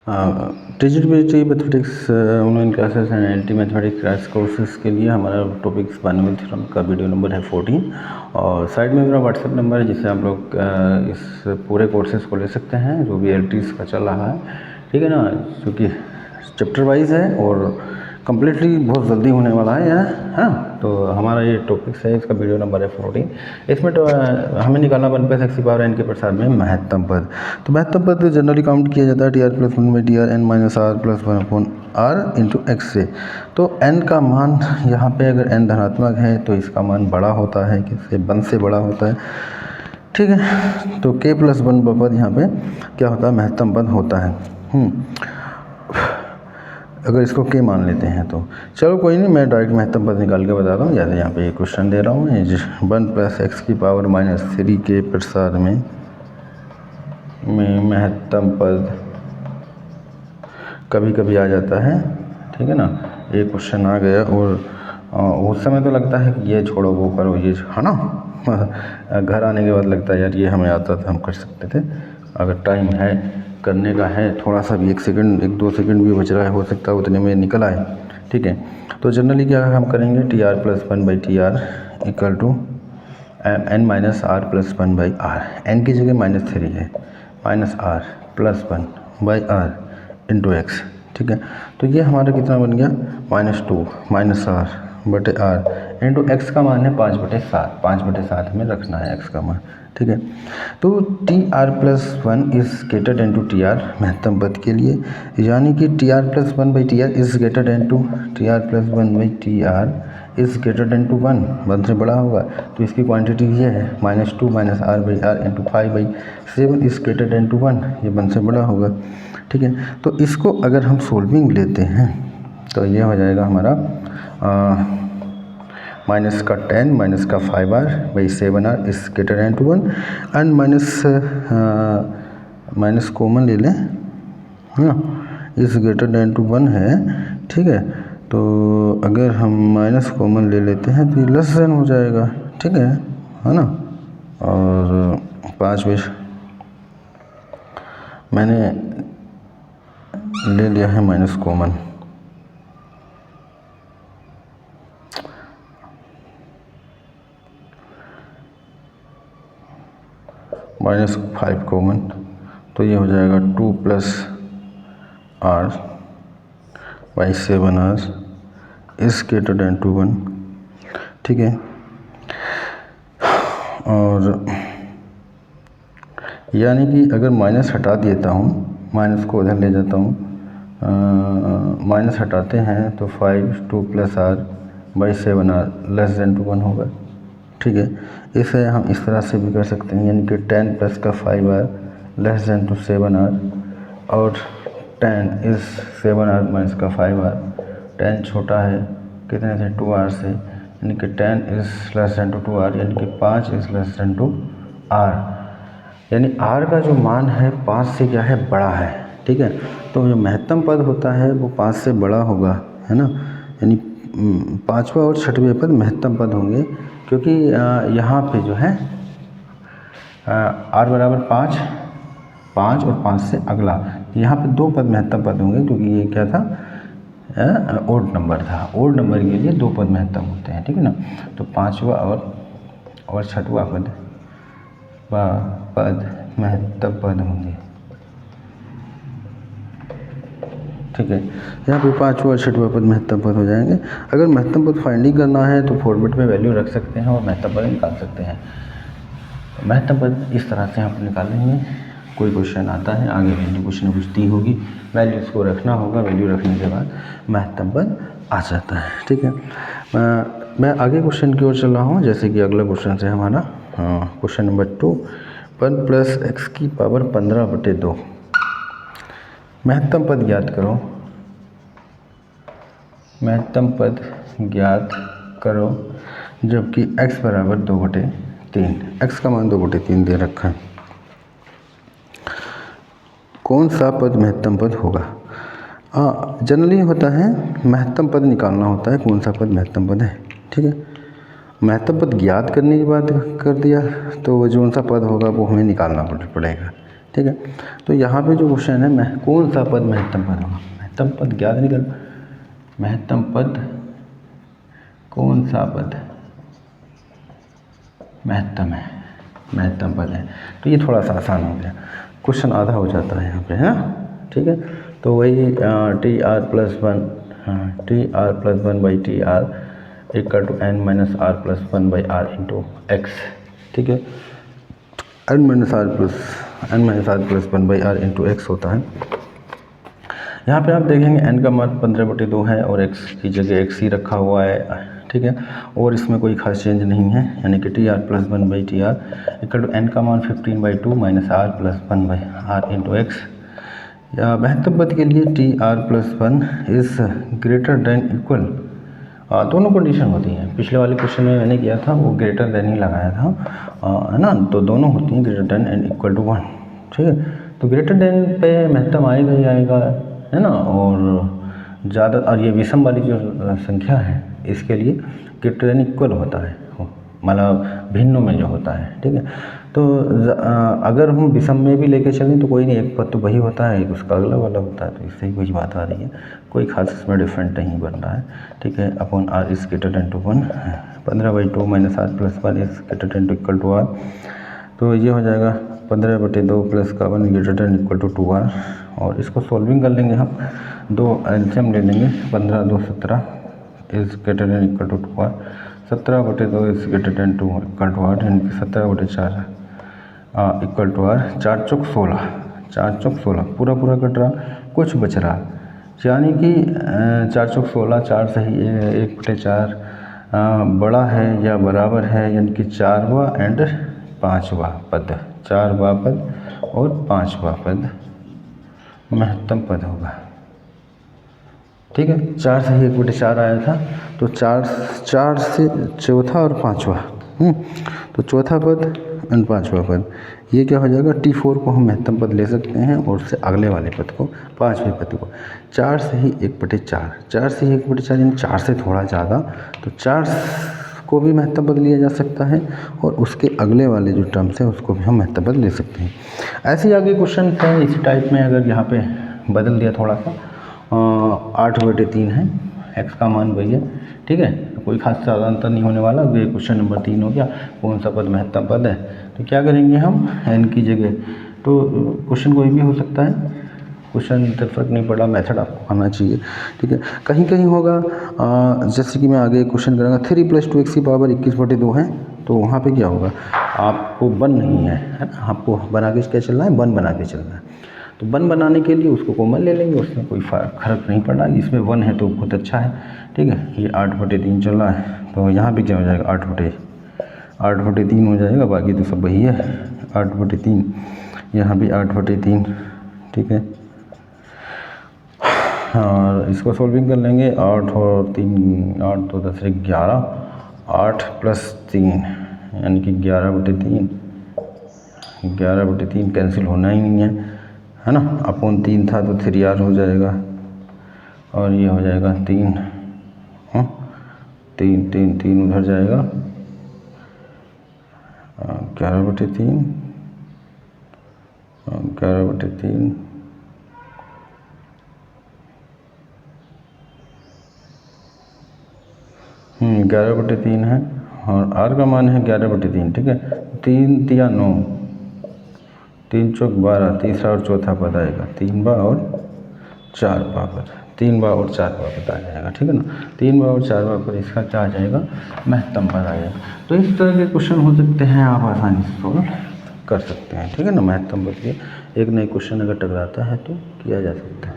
टिजिबिलिटी mathematics online classes and एंटी mathematics crash courses के लिए हमारा टॉपिक्स बाइनोमियल थ्योरम का वीडियो नंबर है 14 और साइड में मेरा व्हाट्सएप नंबर है जिससे आप लोग इस पूरे कोर्सेज को ले सकते हैं जो भी एलटीज का चल रहा है, ठीक है ना, क्योंकि चैप्टर वाइज है और कम्प्लीटली बहुत जल्दी होने वाला है यह, हाँ। तो हमारा ये टॉपिक्स है, इसका वीडियो नंबर है 14। इसमें तो हमें निकालना 1/x⁴n के प्रसार में महत्तम पद। तो महत्तम पद जनरली काउंट किया जाता है TR+1/TRn-r+1/r x से। तो n का मान यहाँ पे अगर n धनात्मक है तो इसका मान बड़ा होता है, किससे? 1 से बड़ा होता है, ठीक है। तो k+1 पद यहाँ पे क्या होता है? महत्तम पद होता है। अगर इसको k मान लेते हैं तो चलो कोई नहीं, मैं डायरेक्ट महत्तम पद निकाल के बताता हूँ। जैसे यहाँ पे ये क्वेश्चन दे रहा हूँ, 1+x⁻³ के प्रसार में महत्तम पद कभी कभी आ जाता है, ठीक है ना। ये क्वेश्चन आ गया और उस समय तो लगता है कि ये छोड़ो वो करो, ये है ना। घर आने के बाद लगता है यार ये हमें आता था, हम कर सकते थे। अगर टाइम है करने का है, थोड़ा सा भी 1-2 सेकंड भी बच रहा है, हो सकता है उतने में निकल आए, ठीक है। तो जनरली क्या हम करेंगे, TR+1/TR = n-r+1/r। n की जगह -3 है, -r+1/r × x, ठीक है। तो ये हमारा कितना बन गया? -2 -r/r × x का मान है 5/7। 5/7 में रखना है x का मान, ठीक है। तो TR+1 is greater than to TR महत्तम पद के लिए, यानी कि TR+1/TR is greater than to TR+1/TR is greater than to 1 से बड़ा होगा। तो इसकी क्वांटिटी ये है -2 -r/r × 5/7 is greater than to 1, ये 1 से बड़ा होगा, ठीक है। तो इसको अगर हम सोल्विंग लेते हैं तो ये हो जाएगा हमारा -10 -5r/7r is greater than to 1 and minus common ले लें, है ना, इज ग्रेटर देन टू 1 है, ठीक है। तो अगर हम माइनस कॉमन ले लेते हैं तो ये लेस देन हो जाएगा, ठीक है ना। और 5 में मैंने ले लिया है माइनस कॉमन, -5 कॉमन, तो ये हो जाएगा 2 + r/7r is greater than to 1, ठीक है। और यानी कि अगर माइनस हटा देता हूँ, माइनस को उधर ले जाता हूँ, माइनस हटाते हैं तो 2 + r/7r लेस देन टू 1 होगा, ठीक है। इसे हम इस तरह से भी कर सकते हैं, यानी कि 10 + का 5r less than to 7r और 10 इज 7r - का 5r। 10 छोटा है कितने से? 2r से, यानी कि 10 is less than to 2r, यानी कि 5 is less than to r, यानी r का जो मान है 5 से क्या है? बड़ा है, ठीक है। तो जो महत्तम पद होता है वो 5 से बड़ा होगा, है ना। यानी 5वां और 6वें पद महत्तम पद होंगे, क्योंकि यहाँ पे जो है r = 5 और 5 से अगला, यहाँ पे 2 पद महत्तम पद होंगे, क्योंकि ये क्या था? ओड नंबर था। ओड नंबर के लिए 2 पद महत्तम होते हैं, ठीक है ना। तो 5वां और 6वां पद महत्तम पद होंगे, ठीक है। यहाँ पे 5वां और 6वां पद महत्तम पद हो जाएंगे। अगर महत्तम पद फाइंडिंग करना है तो फॉर्मेट में वैल्यू रख सकते हैं और महत्तम पद निकाल सकते हैं। महत्तम पद इस तरह से आप निकालेंगे। कोई क्वेश्चन आता है, आगे वैल्यू कुछ न कुछ दी होगी, वैल्यू इसको रखना होगा, वैल्यू रखने के बाद महत्तम पद आ जाता है, ठीक है। मैं आगे क्वेश्चन की ओर चल रहा हूँ। जैसे कि अगला क्वेश्चन है हमारा क्वेश्चन नंबर 2, 1 + x⁻15/2 महत्तम पद ज्ञात करो। महत्तम पद ज्ञात करो जबकि x = 2/3, x का मान 2/3 दे रखा है। कौन सा पद महत्तम पद होगा? जनरली होता है महत्तम पद निकालना होता है, कौन सा पद महत्तम पद है, ठीक है। महत्तम पद ज्ञात करने की बात कर दिया तो वो जो सा पद होगा वो हमें निकालना पड़ेगा, ठीक है। तो यहाँ पे जो क्वेश्चन है मैं कौन सा पद महत्तम पद होगा, महत्तम पद ज्ञात नहीं करना, महत्तम पद कौन सा पद महत्तम है, महत्तम पद है। तो ये थोड़ा सा आसान हो गया, क्वेश्चन आधा हो जाता है यहाँ पे, है ना। ठीक है, तो वही T R plus one, T R plus one by T R equal to N minus R plus one by R into X. ठीक है, N minus R plus one by R into X होता है। यहाँ पे आप देखेंगे N का मान 15/2 है और एक्स की जगह एक्स ही रखा हुआ है। ठीक है, और इसमें कोई खास चेंज नहीं है, यानी कि T R plus one by T R equal to N का मान 15/2 minus R plus one by R into X. या महत्तम पद के लिए T R plus one is greater than equal, दोनों कंडीशन होती हैं। पिछले वाले क्वेश्चन में मैंने किया था वो ग्रेटर देन ही लगाया था, है ना। तो दोनों होती हैं greater than and equal to 1। ठीक है, तो ग्रेटर देन पे महत्तम आएगा ही आएगा, है ना। और ज़्यादा, और ये विषम वाली जो संख्या है इसके लिए ग्रेटर देन इक्वल होता है, मतलब भिन्नों में जो होता है। ठीक है, तो अगर हम विषम में भी लेके चलें तो कोई नहीं, एक पद तो वही होता है, एक उसका अगला वाला होता है, तो इससे ही कुछ बात आ रही है, कोई खास इसमें डिफरेंट नहीं बन रहा है। ठीक है, upon R is greater than to 1, 15/2 minus R plus 1 is greater than to equal to R. तो ये हो जाएगा 15/2 प्लस का 1 greater than equal to 2r। और इसको सॉल्विंग कर लेंगे हम, दो एलसीएम ले लेंगे, 15×2 17 is greater than equal to 2r, 17/2 is greater than to equal to r, यानी कि 17/4 इक्वल टू r। 4 चौक 16, 4 चौक 16 पूरा पूरा कट रहा, कुछ बच रहा, यानी कि 4 चौक 16, 4 से ही 1/4 बड़ा है या बराबर है, यानी कि 4वां एंड 5वां पद, 4वां पद और 5वां पद महत्तम पद होगा। ठीक है, 4 से ही 1/4 आया था, तो 4 से चौथा और 5वां, तो चौथा पद एंड 5वां पद, ये क्या हो जाएगा, T4 को हम महत्तम पद ले सकते हैं और उससे अगले वाले पद को, 5वें पद को। 4 से ही 1/4, 4 से ही 1/4 यानी 4 से थोड़ा ज़्यादा, तो 4 को भी महत्तम पद लिया जा सकता है और उसके अगले वाले जो टर्म्स है उसको भी हम महत्तम पद ले सकते हैं। ऐसे ही आगे क्वेश्चन है इसी टाइप में, अगर यहाँ पे बदल दिया थोड़ा सा, 8/3 है, एक्स का मान वही है। ठीक है, कोई खास ज़्यादा अंतर नहीं होने वाला। ये क्वेश्चन नंबर 3 हो गया, कौन सा पद महत्तम पद है। तो क्या करेंगे हम, एन की जगह, तो क्वेश्चन कोई भी हो सकता है, क्वेश्चन तक फर्क नहीं पड़ा, मेथड आपको आना चाहिए। ठीक है, कहीं कहीं होगा, जैसे कि मैं आगे क्वेश्चन करूँगा 3 + 2x की पावर 21/2 है, तो वहाँ पे क्या होगा, आपको वन नहीं है ना, आपको बना के क्या चलना है, वन बना के चलना है। तो वन बनाने के लिए उसको कॉमन ले लेंगे, उसमें कोई फर्क नहीं पड़ रहा, इसमें वन है तो बहुत अच्छा है। ठीक है, ये 8/3 चल रहा है, तो यहाँ पे क्या हो जाएगा, 8/3 हो जाएगा, बाकी तो सब वही है 8/3, यहाँ भी 8/3। ठीक है, और इसको सॉल्विंग कर लेंगे, 8 और 3, 8 तो 10 11, 8 + 3 यानी कि 11/3, 11/3 कैंसिल होना ही नहीं है ना। अपॉन 3 था तो 3r हो जाएगा, और ये हो जाएगा 3, 3 उधर जाएगा, 11/3, 11/3 11/3 है, और r का मान है 11/3। ठीक है, 3 × 9, 3 चौक 12, तीसरा और चौथा पद आएगा, 3वां और 4वां पद, 3वां और 4वां पद आ जाएगा। ठीक है ना, 3वां और 4वां पद इसका क्या आ जाएगा, महत्तम पद आ जाएगा। तो इस तरह के क्वेश्चन हो सकते हैं, आप आसानी से सॉल्व कर सकते हैं। ठीक है ना, महत्तम पद के एक नए क्वेश्चन अगर टकराता है तो किया जा सकता है।